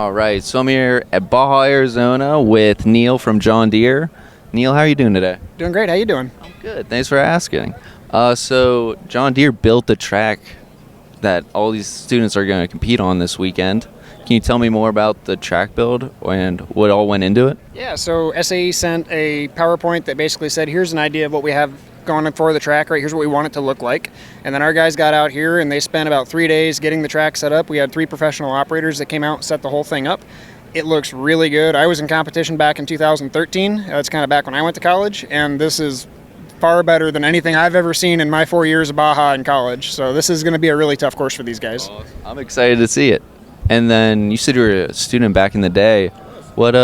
All right, so I'm here at Baja, Arizona with Neil from John Deere. Neil, how are you doing today? Doing great. How you doing? I'm good. Thanks for asking. So John Deere built the track that all these students are going to compete on this weekend. Can you tell me more about the track build and what all went into it? Yeah, so SAE sent a PowerPoint that basically said, here's an idea of what we have going for the track, right? Here's what we want it to look like. And then our guys got out here and they spent about 3 days getting the track set up. We had 3 professional operators that came out and set the whole thing up. It looks really good. I was in competition back in 2013. That's kind of back when I went to college, and this is far better than anything I've ever seen in my 4 years of Baja in college. So this is going to be a really tough course for these guys. I'm excited to see it. And then you said you were a student back in the day. What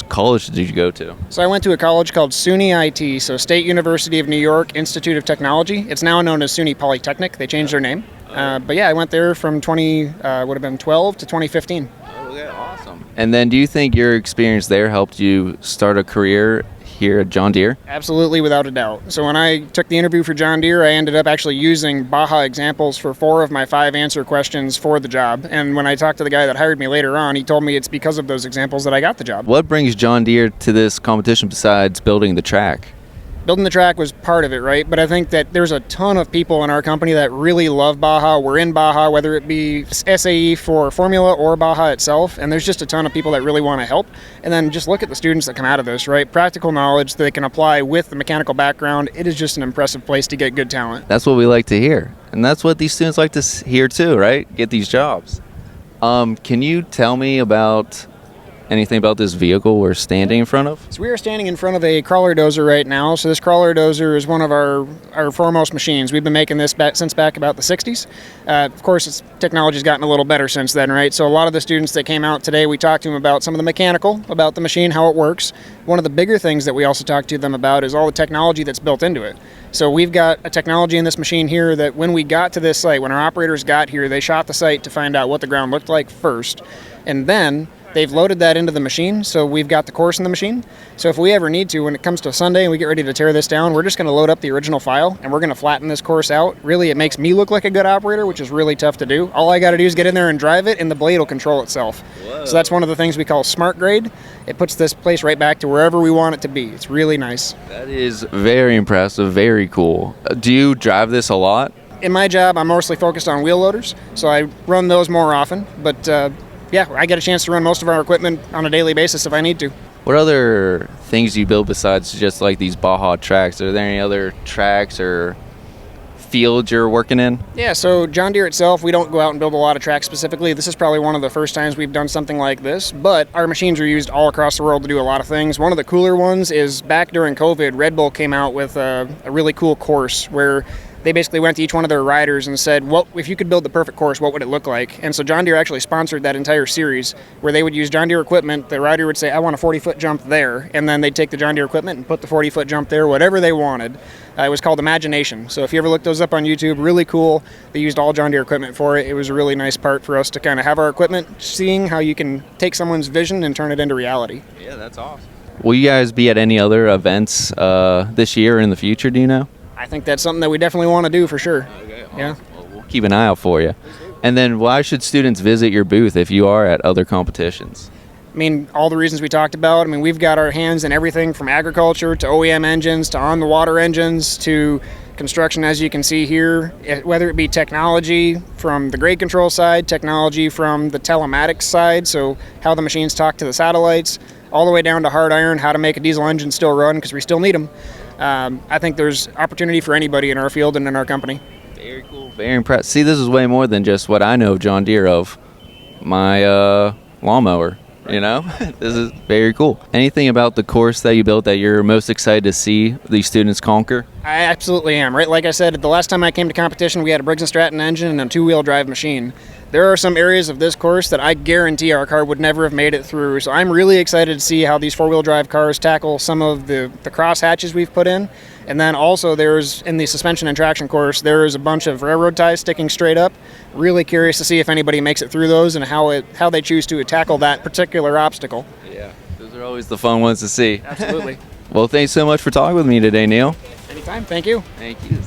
college did you go to? So I went to a college called SUNY IT, so State University of New York Institute of Technology. It's now known as SUNY Polytechnic. They changed their name. But yeah, I went there from 12 to 2015. Oh, yeah, awesome. And then do you think your experience there helped you start a career here at John Deere? Absolutely, without a doubt. So when I took the interview for John Deere, I ended up actually using Baja examples for 4 of my 5 answer questions for the job. And when I talked to the guy that hired me later on, he told me it's because of those examples that I got the job. What brings John Deere to this competition besides building the track? Building the track was part of it, right? But I think that there's a ton of people in our company that really love Baja. We're in Baja, whether it be SAE for Formula or Baja itself, and there's just a ton of people that really want to help. And then just look at the students that come out of this, right? Practical knowledge that they can apply with the mechanical background. It is just an impressive place to get good talent. That's what we like to hear. And that's what these students like to hear too, right? Get these jobs. Can you tell me about anything about this vehicle we're standing in front of? So we are standing in front of a crawler dozer right now. So this crawler dozer is one of our foremost machines. We've been making this since back about the 60s. Of course, technology's gotten a little better since then, right? So a lot of the students that came out today, we talked to them about some of the mechanical, about the machine, how it works. One of the bigger things that we also talked to them about is all the technology that's built into it. So we've got a technology in this machine here that when we got to this site, when our operators got here, they shot the site to find out what the ground looked like first. And then they've loaded that into the machine, so we've got the course in the machine. So if we ever need to, when it comes to Sunday and we get ready to tear this down, we're just going to load up the original file and we're going to flatten this course out. Really, it makes me look like a good operator, which is really tough to do. All I got to do is get in there and drive it, and the blade will control itself. Whoa. So that's one of the things we call smart grade. It puts this place right back to wherever we want it to be. It's really nice. That is very impressive, very cool. Do you drive this a lot? In my job, I'm mostly focused on wheel loaders, so I run those more often, but yeah, I get a chance to run most of our equipment on a daily basis if I need to. What other things do you build besides just like these Baja tracks? Are there any other tracks or fields you're working in? Yeah, so John Deere itself, we don't go out and build a lot of tracks specifically. This is probably one of the first times we've done something like this, but our machines are used all across the world to do a lot of things. One of the cooler ones is back during COVID, Red Bull came out with a really cool course where they basically went to each one of their riders and said, "What if you could build the perfect course, what would it look like?" And so John Deere actually sponsored that entire series where they would use John Deere equipment. The rider would say, "I want a 40-foot jump there," and then they'd take the John Deere equipment and put the 40-foot jump there, whatever they wanted. It was called Imagination. So if you ever look those up on YouTube, really cool. They used all John Deere equipment for it. It was a really nice part for us to kind of have our equipment, seeing how you can take someone's vision and turn it into reality. Yeah, that's awesome. Will you guys be at any other events this year or in the future, do you know? I think that's something that we definitely want to do for sure. Okay, awesome. Yeah. Well, we'll keep an eye out for you. And then why should students visit your booth if you are at other competitions? I mean, all the reasons we talked about. I mean, we've got our hands in everything from agriculture to OEM engines to on-the-water engines to construction, as you can see here, whether it be technology from the grade control side, technology from the telematics side, so how the machines talk to the satellites, all the way down to hard iron, how to make a diesel engine still run because we still need them. I think there's opportunity for anybody in our field and in our company. Very cool. Very impressed. See, this is way more than just what I know of John Deere of my lawnmower. You know, this is very cool. Anything about the course that you built that you're most excited to see these students conquer? I absolutely am. Right, like I said, the last time I came to competition, we had a Briggs & Stratton engine and a 2-wheel drive machine. There are some areas of this course that I guarantee our car would never have made it through. So I'm really excited to see how these 4-wheel drive cars tackle some of the cross hatches we've put in. And then also there's, in the suspension and traction course, there is a bunch of railroad ties sticking straight up. Really curious to see if anybody makes it through those and how they choose to tackle that particular obstacle. Yeah, those are always the fun ones to see. Absolutely. Well, thanks so much for talking with me today, Neil. Anytime. Thank you. Thank you.